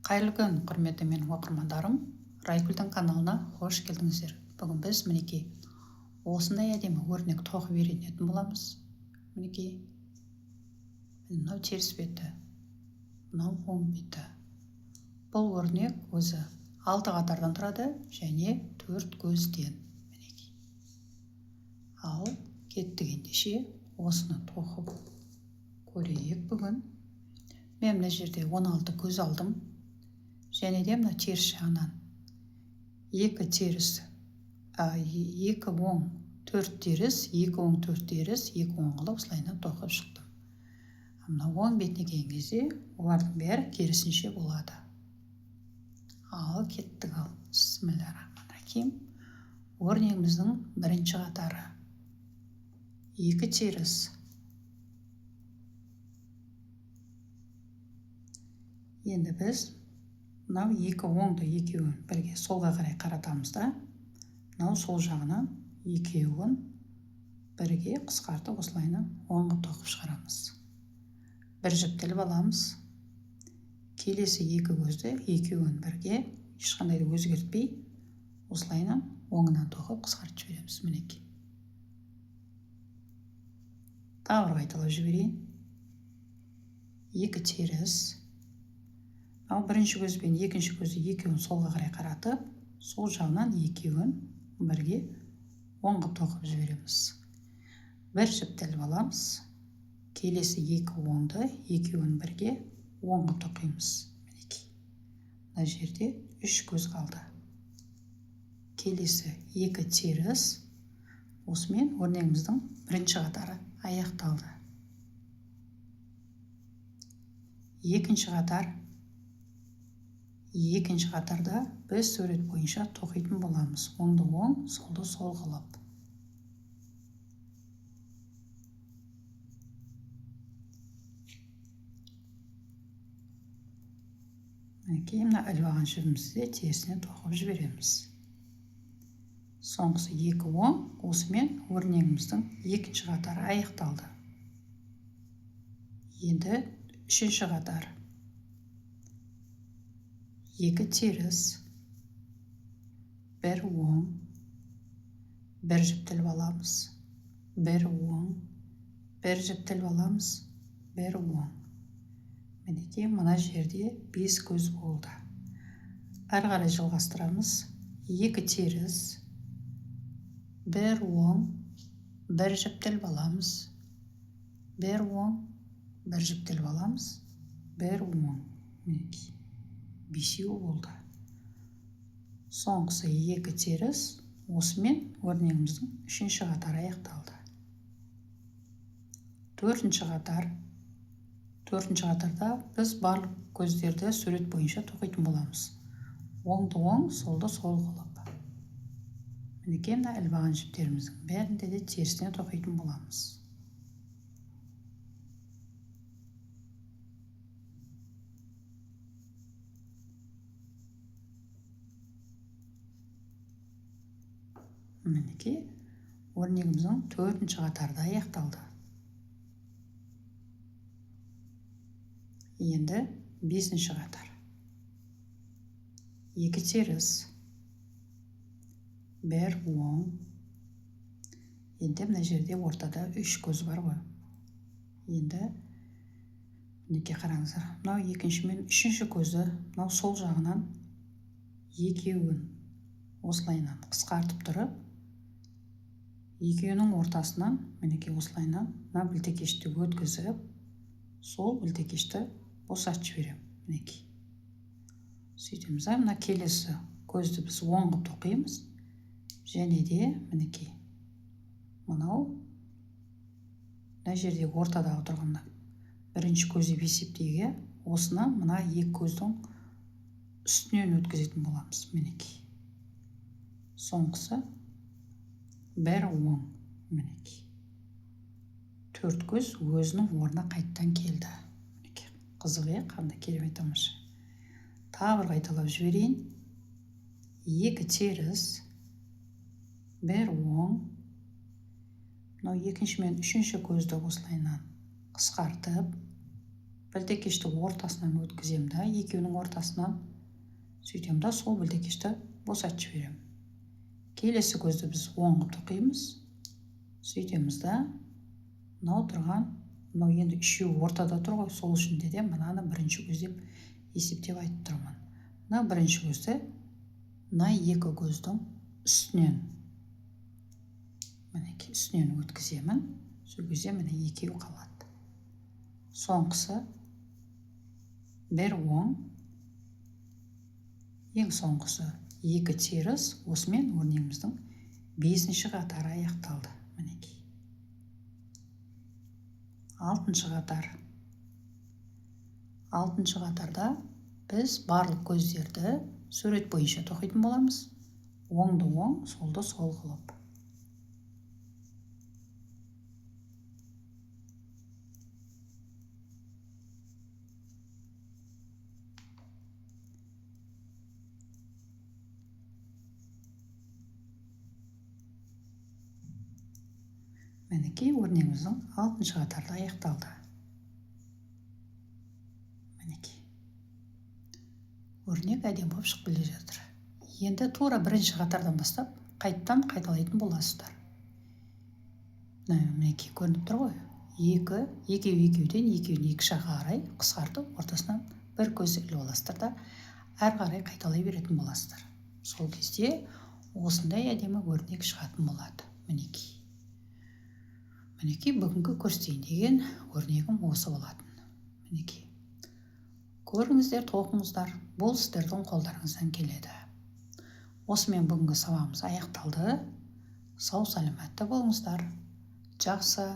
Қайырлы күн, құрметті менің оқырмандарым. Райгүлдің каналына қош келдіңіздер. Бүгін біз мінекей осындай әдемі өрнек тоқып үйренетін боламыз. Мінекей мынау теріс беті, мынау оң беті. Бұл өрнек өзі 6 қатардан тұрады және 4 көзден. Мінекей. Ал кеттік ендеше осыны тоқып көрейік бүгін. Мен мына жерде 16 көз алдым. Және де мына теріс жағынан 2 теріс, 2 оң 4 теріс, 2 оң 4 теріс, 2 оң қылып осылайынан тоқып шықтым. Мына оң бетіне келген кезде олардың бәрі керісінше болады. Ал кеттік ал. Бисмиллахиррахманиррахим. Өрнегіміздің бірінші қатары 2 теріс. Енді біз мынау 2 оңды екеуін бірге солға қарай қаратамыз да, мынау сол жағынан екеуін бірге қысқартып осылайынан оңға тоқып шығарамыз. Бір жіптеліп аламыз. Келесі 2 көзді екеуін бірге ешқандай өзгертпей осылайынан оңынан тоқып қысқартып жібереміз. Мінекей. Тағы қайталап жіберейін. 2 теріс. Ал бірінші көз бен екінші көзді екеуін солға қарай қаратып, сол жағынан екеуін бірге оңға тоқып жібереміз. Бір жіптеліп аламыз. Келесі 2 оңды екеуін бірге оңға тоқимыз. Мінекей. Мына жерде 3 көз қалды. Келесі 2 теріс. Осымен өрнегіміздің бірінші қатары аяқталды. Екінші қатарда біз сурет бойынша тоқитын боламыз. Оңды оң, солды сол қылып. Мінекей, мына іліп алған жібімізді терісіне тоқып жібереміз. Соңғысы 2 оң, осымен өрнегіміздің екінші қатары аяқталды. Енді үшінші қатар 2 теріс, 1 оң, 1 жіптеліп аламыз, 1 оң, 1 жіптеліп аламыз, 1 оң. Мінекей, мына жерде 5 көз болды. Әрі қарай жалғастырамыз. 2 теріс, 1 оң, 1 жіптеліп аламыз, 1 оң, 1 жіптеліп аламыз, 1 оң. Мінекей. 5 болды. Соңғысы 2 теріс. Осымен өрнегіміздің үшінші қатары аяқталды. Төртінші қатарда біз барлық көздерді сурет бойынша тоқитын боламыз. Оңды оң, солды сол қылып. Мінекей, мына іліп алған жіптеріміздің бәрінде де терісіне тоқитын боламыз. Мінекей, өрнегіміздің 4-ші қатарда аяқталды. Енді 5-ші қатар. 2 теріс, 1 оң. Енді мына жерде ортада 3 көз бар ғой. Енді мінекей қараңыздар. Мынау 2-ші мен 3-ші көзді мынау сол жағынан екеуін осылайынан қысқартып тұрып, екеуінің ортасынан мінекей осылайынан мына білтекешті өткізіп, сол білтекешті босатып жіберем. Мінекей. Сөйтеміз. Мына келесі көзді біз оңға тоқимыз. Және де мінекей. Мынау мына жердегі ортадағы тұрғанда бірінші көзді есептеуге осыны мына 2 көздің үстінен өткізетін боламыз. Мінекей. Соңғысы 1 оң. Мінекей. 4 көз өзінің орнына қайттан келді. Мінекей. Қызық, қандай керемет тамаша. Тағы бір қайталап жіберейін. 2 теріс, 1 оң. Мынау 2-ші мен 3-ші көзді осылайынан қысқартып, білдекешті ортасынан өткіземін да, екеуінің ортасынан сөйтем да, сол білдекешті босатып жіберемін. Келесі көзді біз оң қылып тоқимыз. Сөйтеміз да, мынау тұрған, мынау енді үшеуі ортада тұр ғой, сол үшін де мынаны бірінші көз деп есептеп айтып тұрмын. Мына бірінші көзді мына екі көздің үстінен, мінекей үстінен өткіземін. Сол кезде міне екеуі қалады. Соңғысы бір оң, ең соңғысы екі теріс. Осымен өрнегіміздің 5-ші қатары аяқталды. Мінекей. 6-ші қатар. 6-ші қатарда біз барлық көздерді сурет бойынша тоқитын боламыз. Оңды оң, солды сол қылып. Мінекей өрнегіміздің 6-ші қатарда аяқталды. Мінекей. Өрнек әдемі болып шығып келе жатыр. Енді тура бірінші қатардан бастап қайттан қайталайтын боласыздар. Мінекей көрініп тұр ғой. Екеуден екі жағаға қарай қысқартып, ортасынан бір көз іліп аласыздар да, әр қарай қайталай беретін боласыздар. Сол кезде осындай әдемі өрнек шығатын болады. Мінекей. Мінекей бүгінгі көрсетейін деген өрнегім осы болатын. Мінекей. Көріңіздер, тоқыңыздар, бұл сіздердің қолдарыңыздан келеді. Осымен бүгінгі сабағымыз аяқталды. Сау саламатта болыңыздар. Жақсы